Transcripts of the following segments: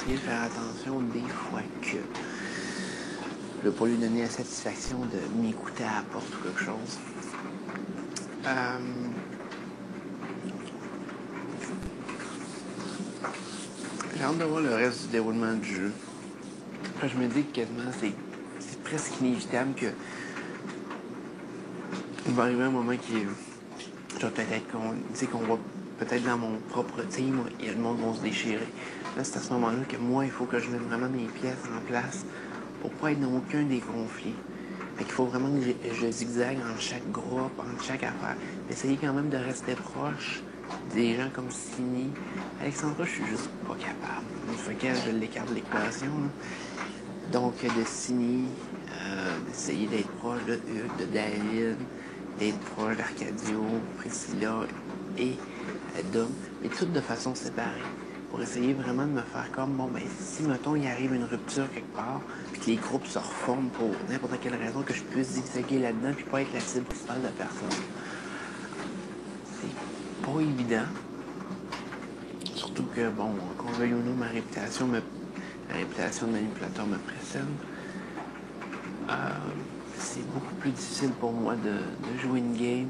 essayer de faire attention des fois que je vais pas lui donner la satisfaction de m'écouter à la porte ou quelque chose. J'ai hâte de voir le reste du déroulement du jeu. Après, je me dis que quasiment c'est presque inévitable que il va arriver un moment qui est. Je vais peut-être qu'on va peut-être dans mon propre team, et le monde va se déchirer. Là, c'est à ce moment-là que moi, il faut que je mette vraiment mes pièces en place pour pas être dans aucun des conflits. Fait qu'il faut vraiment que je zigzague entre chaque groupe, entre chaque affaire. Essayer quand même de rester proche des gens comme Sini. Alexandra, je suis juste pas capable. Une fois qu'elle, je l'écarte de l'équation. Donc, de Sini, d'essayer d'être proche de Hugues, de David, d'être proche d'Arcadio, Priscilla et Dom, mais toutes de façon séparée. Pour essayer vraiment de me faire comme, bon, ben, si, mettons, il arrive une rupture quelque part, puis que les groupes se reforment pour n'importe quelle raison, que je puisse zigzaguer là-dedans, puis pas être la cible principale de personne. C'est pas évident. Surtout que, bon, qu'on veuille ou non, la réputation de manipulateur me précède. C'est beaucoup plus difficile pour moi de jouer une game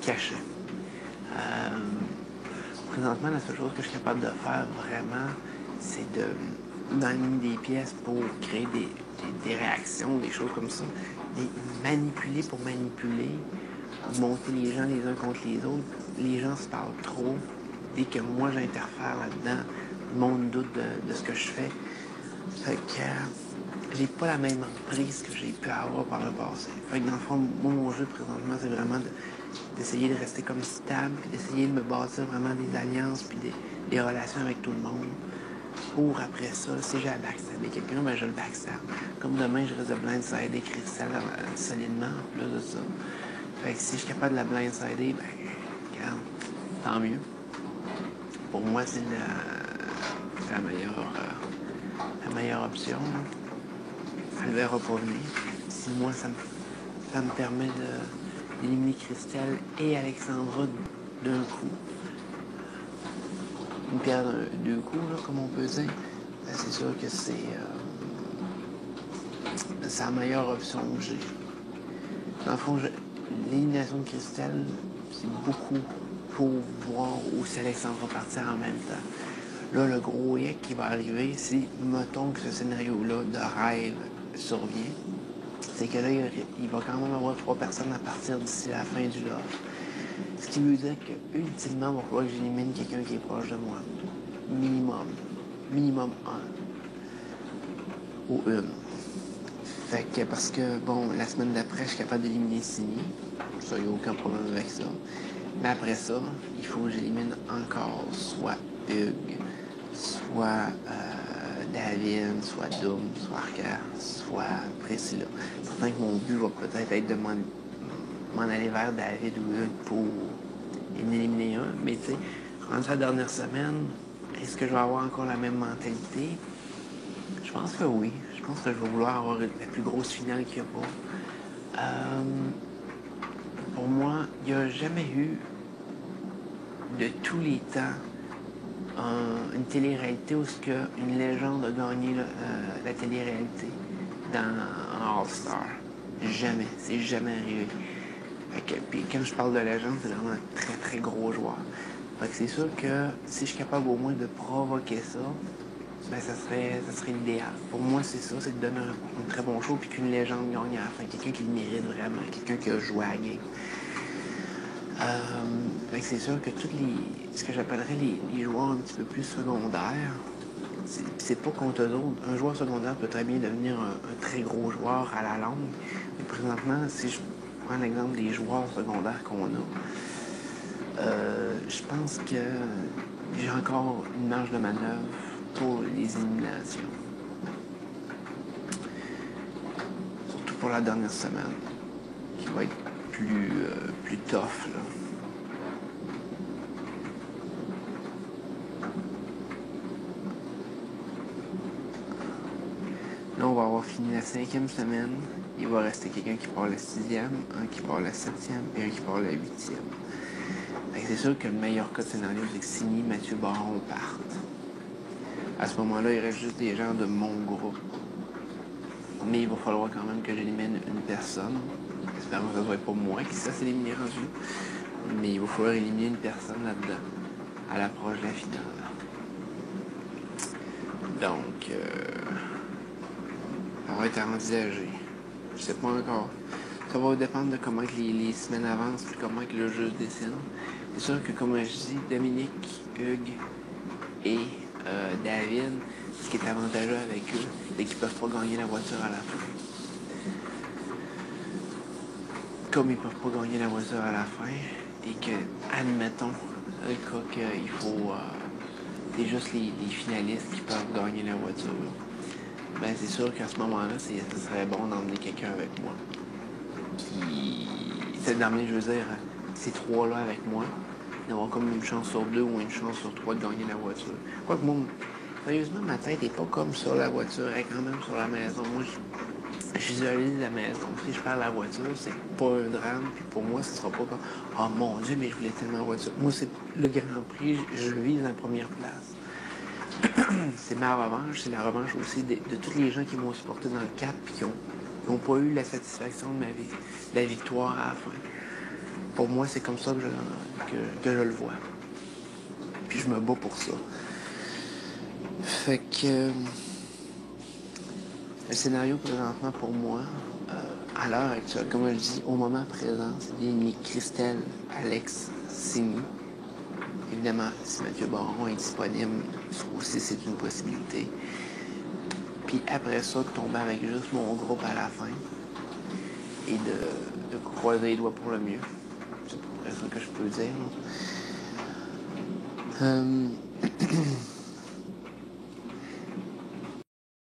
cachée. Présentement, la seule chose que je suis capable de faire vraiment, c'est d'enligner des pièces pour créer des réactions, des choses comme ça. Manipuler pour manipuler, monter les gens les uns contre les autres. Les gens se parlent trop. Dès que moi j'interfère là-dedans, le monde doute de ce que je fais. Fait que j'ai pas la même emprise que j'ai pu avoir par le passé. Fait que dans le fond, mon jeu présentement, c'est vraiment d'essayer de rester comme stable, puis d'essayer de me bâtir vraiment des alliances, puis des relations avec tout le monde. Pour après ça, si j'ai à backstabber quelqu'un, ben je le backstab. Comme demain, je risque de blindsider Christelle solidement, en plus de ça. Fait que si je suis capable de la blindsider, ben, regarde, tant mieux. Pour moi, c'est la meilleure option. Elle ne verra pas venir. Si moi, ça me permet d'éliminer Christelle et Alexandra d'un coup. Une pierre deux coups, là, comme on peut dire. Ben, c'est sûr que c'est la meilleure option que j'ai. Dans le fond, l'élimination de Christelle, c'est beaucoup pour voir où c'est Alexandra va partir en même temps. Là, le gros hic qui va arriver, si, mettons que ce scénario-là de rêve survient, c'est que là, il va quand même avoir 3 personnes à partir d'ici la fin du loft. Ce qui veut dire que, ultimement, il va falloir que j'élimine quelqu'un qui est proche de moi. Minimum. Minimum 1. Ou une. Fait que, parce que, bon, la semaine d'après, je suis capable d'éliminer Sini. Ça, il n'y a aucun problème avec ça. Mais après ça, il faut que j'élimine encore soit Hugues, soit David, soit Doom, soit Arca, soit Priscilla. C'est certain que mon but va peut-être être de m'en aller vers David ou Hugues pour en éliminer un. Mais tu sais, rendu la dernière semaine, est-ce que je vais avoir encore la même mentalité? Je pense que oui. Je pense que je vais vouloir avoir la plus grosse finale qu'il n'y a pas. Pour moi, il n'y a jamais eu de tous les temps une télé-réalité où une légende a gagné la télé-réalité en All-Star. Jamais. C'est jamais arrivé. Puis quand je parle de légende, c'est vraiment un très très gros joueur. Fait que c'est sûr que si je suis capable au moins de provoquer ça, ben ça serait l'idéal. Pour moi, c'est ça, c'est de donner un très bon show puis qu'une légende gagne à la fin. Quelqu'un qui le mérite vraiment, quelqu'un qui a joué à la game. Fait que c'est sûr que ce que j'appellerais les joueurs un petit peu plus secondaires, c'est pas contre eux autres. Un joueur secondaire peut très bien devenir un très gros joueur à la longue. Mais présentement, si je prends l'exemple des joueurs secondaires qu'on a, je pense que j'ai encore une marge de manœuvre pour les éliminations. Surtout pour la dernière semaine, qui va être plus tough, là. Là, on va avoir fini la 5e semaine. Il va rester quelqu'un qui part la 6e, un qui part la 7e et un qui part la 8e. C'est sûr que le meilleur cas de scénario, c'est que Sini, Mathieu Baron partent. À ce moment-là, il reste juste des gens de mon groupe. Mais il va falloir quand même que j'élimine une personne. Espérons que ce ne soit pas moi qui s'est éliminé rendu. Mais il va falloir éliminer une personne là-dedans, à l'approche de la finale. Donc, ça va être à envisager. Je sais pas encore. Ça va dépendre de comment que les semaines avancent et comment que le jeu se dessine. C'est sûr que, comme je dis, Dominique, Hugues et David, ce qui est avantageux avec eux, c'est qu'ils peuvent pas gagner la voiture à la fin. Comme ils peuvent pas gagner la voiture à la fin, et que, admettons, le cas qu'il faut... c'est juste les finalistes qui peuvent gagner la voiture. Ben, c'est sûr qu'à ce moment-là, ce serait bon d'emmener quelqu'un avec moi. Puis, c'est d'emmener, je veux dire, ces trois-là avec moi, d'avoir comme une chance sur 2 ou une chance sur 3 de gagner la voiture. Quoique, moi, sérieusement, ma tête n'est pas comme sur la voiture, elle est quand même sur la maison. Moi, je visualise la maison. Si je perds la voiture, c'est pas un drame. Puis pour moi, ce sera pas comme oh mon Dieu, mais je voulais tellement la voiture. Moi, c'est le Grand Prix, je vise la première place. C'est ma revanche, c'est la revanche aussi de tous les gens qui m'ont supporté dans le 4 et qui n'ont pas eu la satisfaction de ma vie, la victoire à la fin. Pour moi, c'est comme ça que je le vois. Puis je me bats pour ça. Fait que le scénario présentement pour moi, à l'heure actuelle, comme je dis, au moment présent, c'est bien Christelle, Alex, Simi. Évidemment, si Mathieu Baron est disponible, ça aussi c'est une possibilité. Puis après ça, de tomber avec juste mon groupe à la fin et de croiser les doigts pour le mieux. C'est à peu près ça que je peux dire.